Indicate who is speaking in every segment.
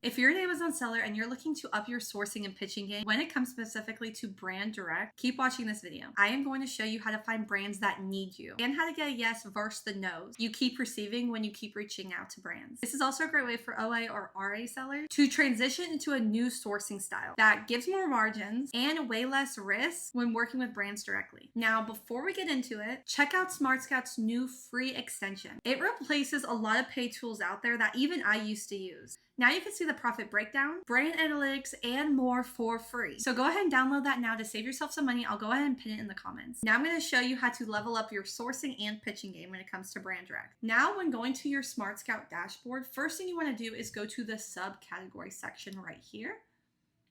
Speaker 1: If you're an Amazon seller and you're looking to up your sourcing and pitching game when it comes specifically to brand direct, keep watching this video. I am going to show you how to find brands that need you and how to get a yes versus the no's you keep receiving when you keep reaching out to brands. This is also a great way for OA or RA sellers to transition into a new sourcing style that gives more margins and way less risk when working with brands directly. Now, before we get into it, check out SmartScout's new free extension. It replaces a lot of paid tools out there that even I used to use. Now you can see the profit breakdown, brand analytics, and more for free. So go ahead and download that now to save yourself some money. I'll go ahead and pin it in the comments. Now I'm going to show you how to level up your sourcing and pitching game when it comes to brand direct. Now when going to your SmartScout dashboard, first thing you want to do is go to the subcategory section right here.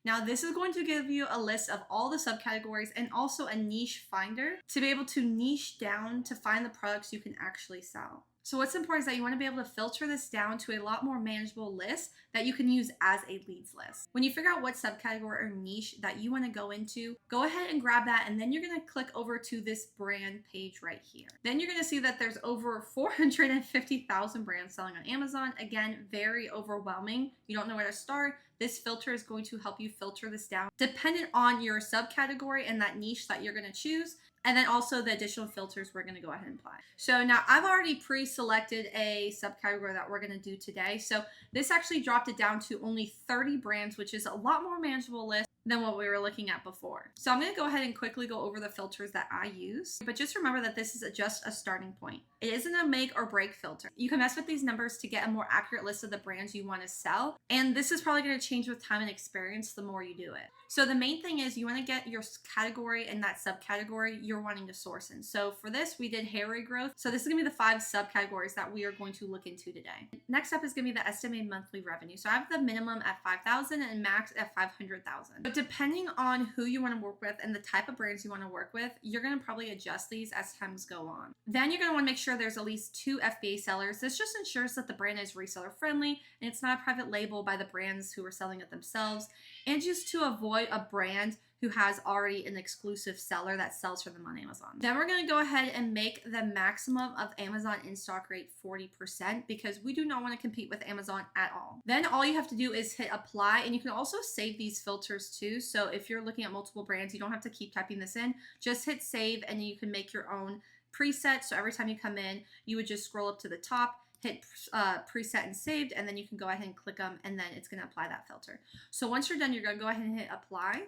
Speaker 1: Now this is going to give you a list of all the subcategories and also a niche finder to be able to niche down to find the products you can actually sell. So what's important is that you want to be able to filter this down to a lot more manageable list that you can use as a leads list. When you figure out what subcategory or niche that you want to go into, go ahead and grab that, and then you're going to click over to this brand page right here. Then you're going to see that there's over 450,000 brands selling on Amazon. Again, very overwhelming. You don't know where to start. This filter is going to help you filter this down dependent on your subcategory and that niche that you're going to choose. And then also the additional filters we're going to go ahead and apply. So now I've already pre-selected a subcategory that we're going to do today. So this actually dropped it down to only 30 brands, which is a lot more manageable list than what we were looking at before. So I'm going to go ahead and quickly go over the filters that I use. But just remember that this is just a starting point. It isn't a make or break filter. You can mess with these numbers to get a more accurate list of the brands you want to sell. And this is probably going to change with time and experience the more you do it. So the main thing is you want to get your category and that subcategory you're wanting to source in. So for this, we did hair regrowth. So this is going to be the 5 subcategories that we are going to look into today. Next up is going to be the estimated monthly revenue. So I have the minimum at 5,000 and max at 500,000. But depending on who you want to work with and the type of brands you want to work with, you're going to probably adjust these as times go on. Then you're going to want to make sure there's at least 2 FBA sellers. This just ensures that the brand is reseller friendly and it's not a private label by the brands who are selling it themselves, and just to avoid a brand who has already an exclusive seller that sells for them on Amazon. Then we're going to go ahead and make the maximum of Amazon in-stock rate 40% because we do not want to compete with Amazon at all. Then all you have to do is hit apply, and you can also save these filters too. So if you're looking at multiple brands, you don't have to keep typing this in. Just hit save and you can make your own preset. So every time you come in, you would just scroll up to the top, hit preset and saved, and then you can go ahead and click them, and then it's going to apply that filter. So once you're done, you're going to go ahead and hit apply.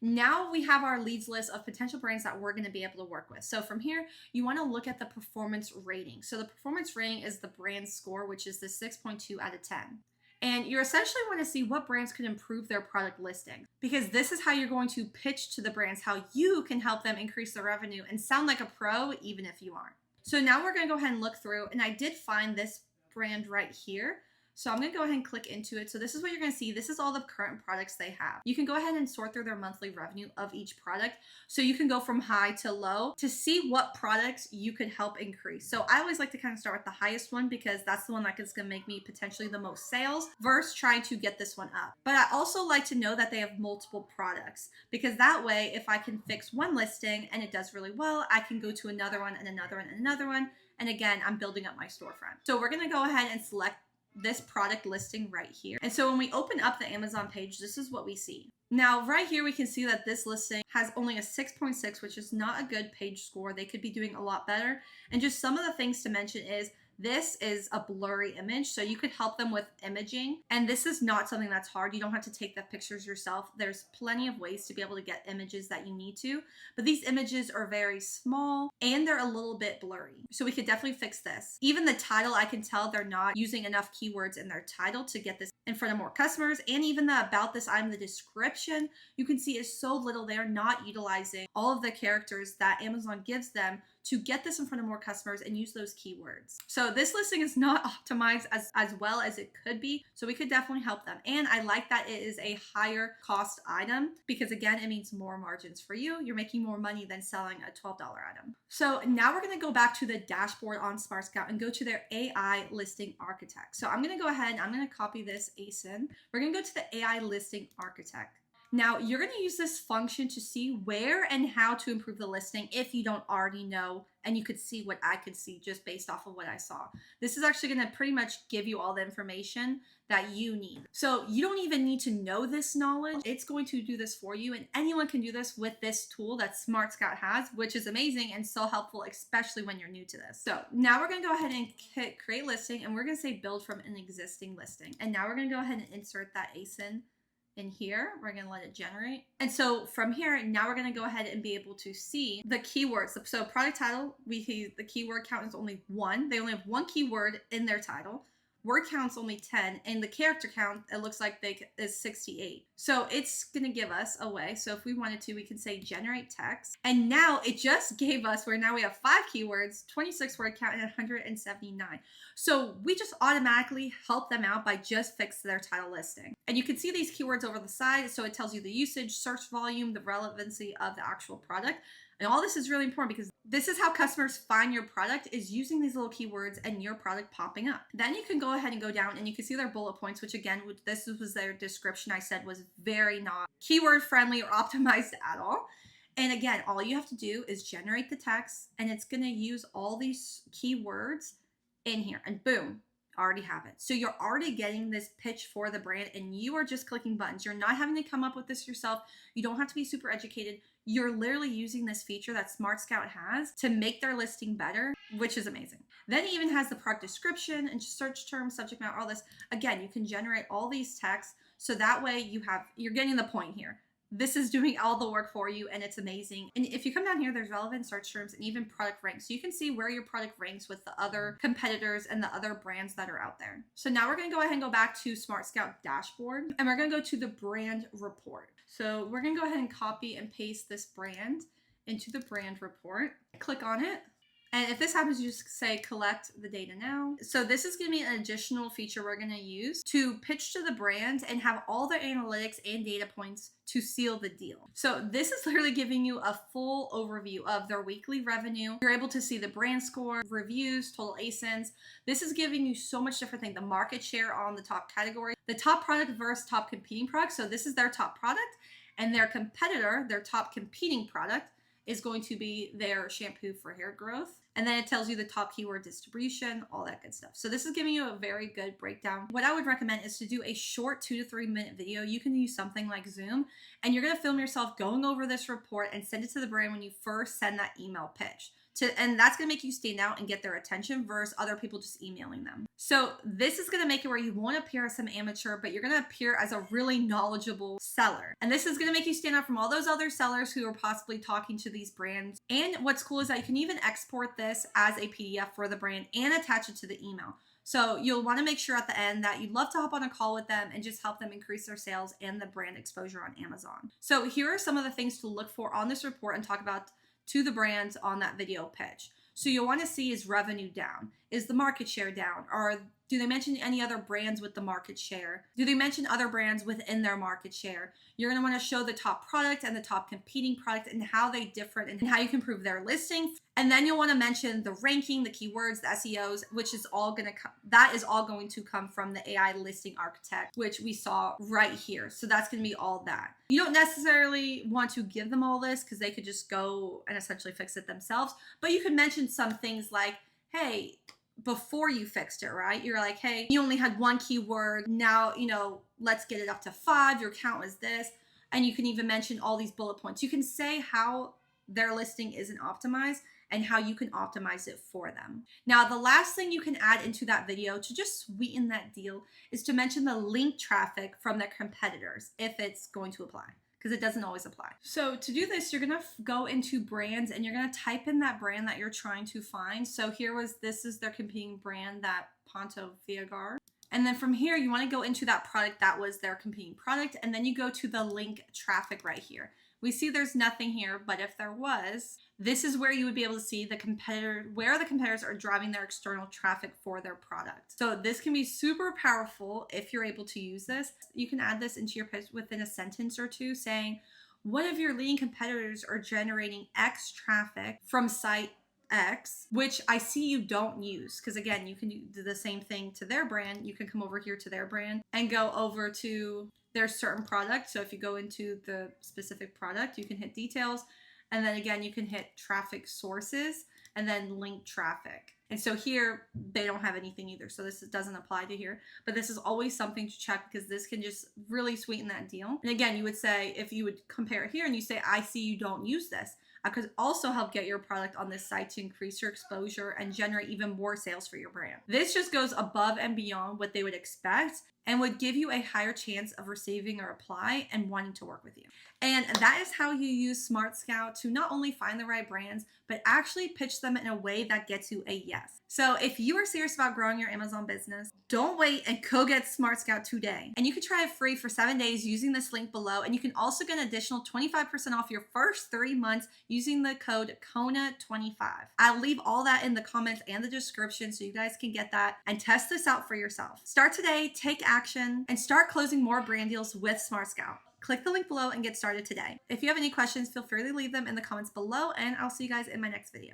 Speaker 1: Now we have our leads list of potential brands that we're going to be able to work with. So from here, you want to look at the performance rating. So the performance rating is the brand score, which is the 6.2 out of 10. And you essentially want to see what brands could improve their product listing, because this is how you're going to pitch to the brands how you can help them increase their revenue and sound like a pro even if you aren't. So now we're going to go ahead and look through, and I did find this brand right here. So I'm going to go ahead and click into it. So this is what you're going to see. This is all the current products they have. You can go ahead and sort through their monthly revenue of each product. So you can go from high to low to see what products you could help increase. So I always like to kind of start with the highest one because that's the one that is going to make me potentially the most sales versus trying to get this one up. But I also like to know that they have multiple products, because that way, if I can fix one listing and it does really well, I can go to another one and another one and another one. And again, I'm building up my storefront. So we're going to go ahead and select this product listing right here. And so when we open up the Amazon page, this is what we see. Now, right here, we can see that this listing has only a 6.6, which is not a good page score. They could be doing a lot better. And just some of the things to mention is this is a blurry image, so you could help them with imaging. And this is not something that's hard. You don't have to take the pictures yourself. There's plenty of ways to be able to get images that you need to, but these images are very small and they're a little bit blurry. So we could definitely fix this. Even the title, I can tell they're not using enough keywords in their title to get this in front of more customers. And even the about this item, the description, you can see is so little. They are not utilizing all of the characters that Amazon gives them to get this in front of more customers and use those keywords. So this listing is not optimized as well as it could be. So we could definitely help them. And I like that it is a higher cost item because again, it means more margins for you. You're making more money than selling a $12 item. So now we're going to go back to the dashboard on SmartScout and go to their AI listing architect. So I'm going to go ahead and I'm going to copy this ASIN. We're going to go to the AI listing architect. Now you're going to use this function to see where and how to improve the listing if you don't already know, and you could see what I could see just based off of what I saw. This is actually going to pretty much give you all the information that you need. So you don't even need to know this knowledge. It's going to do this for you, and anyone can do this with this tool that SmartScout has, which is amazing and so helpful, especially when you're new to this. So now we're going to go ahead and hit create listing, and we're going to say build from an existing listing. And now we're going to go ahead and insert that ASIN in here. We're going to let it generate. And so from here, now we're going to go ahead and be able to see the keywords. So product title, the keyword count is only 1. They only have 1 keyword in their title. Word count's only 10, and the character count, it looks like is 68. So it's gonna give us a way. So if we wanted to, we can say generate text. And now it just gave us, where now we have 5 keywords, 26 word count, and 179. So we just automatically help them out by just fixing their title listing. And you can see these keywords over the side. So it tells you the usage, search volume, the relevancy of the actual product. And all this is really important because this is how customers find your product, is using these little keywords and your product popping up. Then you can go ahead and go down and you can see their bullet points, which again, this was their description I said was very not keyword friendly or optimized at all. And again, all you have to do is generate the text, and it's going to use all these keywords in here, and boom, already have it. So you're already getting this pitch for the brand, and you are just clicking buttons. You're not having to come up with this yourself. You don't have to be super educated. You're literally using this feature that SmartScout has to make their listing better, which is amazing. Then it even has the product description and search terms, subject matter, all this. Again, you can generate all these texts, so that way you're getting the point here. This is doing all the work for you, and it's amazing. And if you come down here, there's relevant search terms and even product ranks. So you can see where your product ranks with the other competitors and the other brands that are out there. So now we're going to go ahead and go back to SmartScout dashboard, and we're going to go to the brand report. So we're going to go ahead and copy and paste this brand into the brand report. Click on it. And if this happens, you just say collect the data now. So this is going to be an additional feature we're going to use to pitch to the brand and have all their analytics and data points to seal the deal. So this is literally giving you a full overview of their weekly revenue. You're able to see the brand score, reviews, total ASINs. This is giving you so much different things. The market share on the top category, the top product versus top competing product. So this is their top product, and their competitor, their top competing product, is going to be their shampoo for hair growth. And then it tells you the top keyword distribution, all that good stuff. So this is giving you a very good breakdown. What I would recommend is to do a short 2 to 3 minute video. You can use something like Zoom, and you're gonna film yourself going over this report and send it to the brand when you first send that email pitch. And that's gonna make you stand out and get their attention versus other people just emailing them. So this is gonna make it where you won't appear as some amateur, but you're gonna appear as a really knowledgeable seller. And this is gonna make you stand out from all those other sellers who are possibly talking to these brands. And what's cool is that you can even export this as a PDF for the brand and attach it to the email. So you'll want to make sure at the end that you'd love to hop on a call with them and just help them increase their sales and the brand exposure on Amazon. So here are some of the things to look for on this report and talk about to the brands on that video pitch. So you'll want to see, is revenue down? Is the market share down? Or do they mention any other brands with the market share? Do they mention other brands within their market share? You're going to want to show the top product and the top competing product and how they differ and how you can improve their listing. And then you'll want to mention the ranking, the keywords, the SEOs, which is all going to come, that is all going to come from the AI listing architect, which we saw right here. So that's going to be all that. You don't necessarily want to give them all this because they could just go and essentially fix it themselves. But you could mention some things like, hey, before you fixed it, right? You're like, hey, you only had 1 keyword. Now, let's get it up to 5. Your count was this. And you can even mention all these bullet points. You can say how their listing isn't optimized and how you can optimize it for them. Now, the last thing you can add into that video to just sweeten that deal is to mention the link traffic from their competitors if it's going to apply, because it doesn't always apply. So to do this, you're gonna go into brands and you're gonna type in that brand that you're trying to find. So this is their competing brand, that Ponto Viagar. And then from here, you wanna go into that product that was their competing product, and then you go to the link traffic right here. We see there's nothing here, but if there was, this is where you would be able to see where the competitors are driving their external traffic for their product. So this can be super powerful if you're able to use this. You can add this into your pitch within a sentence or two saying, what of your leading competitors are generating X traffic from site X, which I see you don't use, because again, you can do the same thing to their brand. You can come over here to their brand and go over to there's certain products. So if you go into the specific product, you can hit details. And then again, you can hit traffic sources and then link traffic. And so here, they don't have anything either. So this doesn't apply to here. But this is always something to check because this can just really sweeten that deal. And again, you would say, if you would compare here and you say, I see you don't use this, I could also help get your product on this site to increase your exposure and generate even more sales for your brand. This just goes above and beyond what they would expect and would give you a higher chance of receiving a reply and wanting to work with you. And that is how you use SmartScout to not only find the right brands, but actually pitch them in a way that gets you a yes. So if you are serious about growing your Amazon business, don't wait and go get SmartScout today. And you can try it free for 7 days using this link below. And you can also get an additional 25% off your first 3 months using the code KONA25. I'll leave all that in the comments and the description so you guys can get that and test this out for yourself. Start today, take action, and start closing more brand deals with SmartScout. Click the link below and get started today. If you have any questions, feel free to leave them in the comments below, and I'll see you guys in my next video.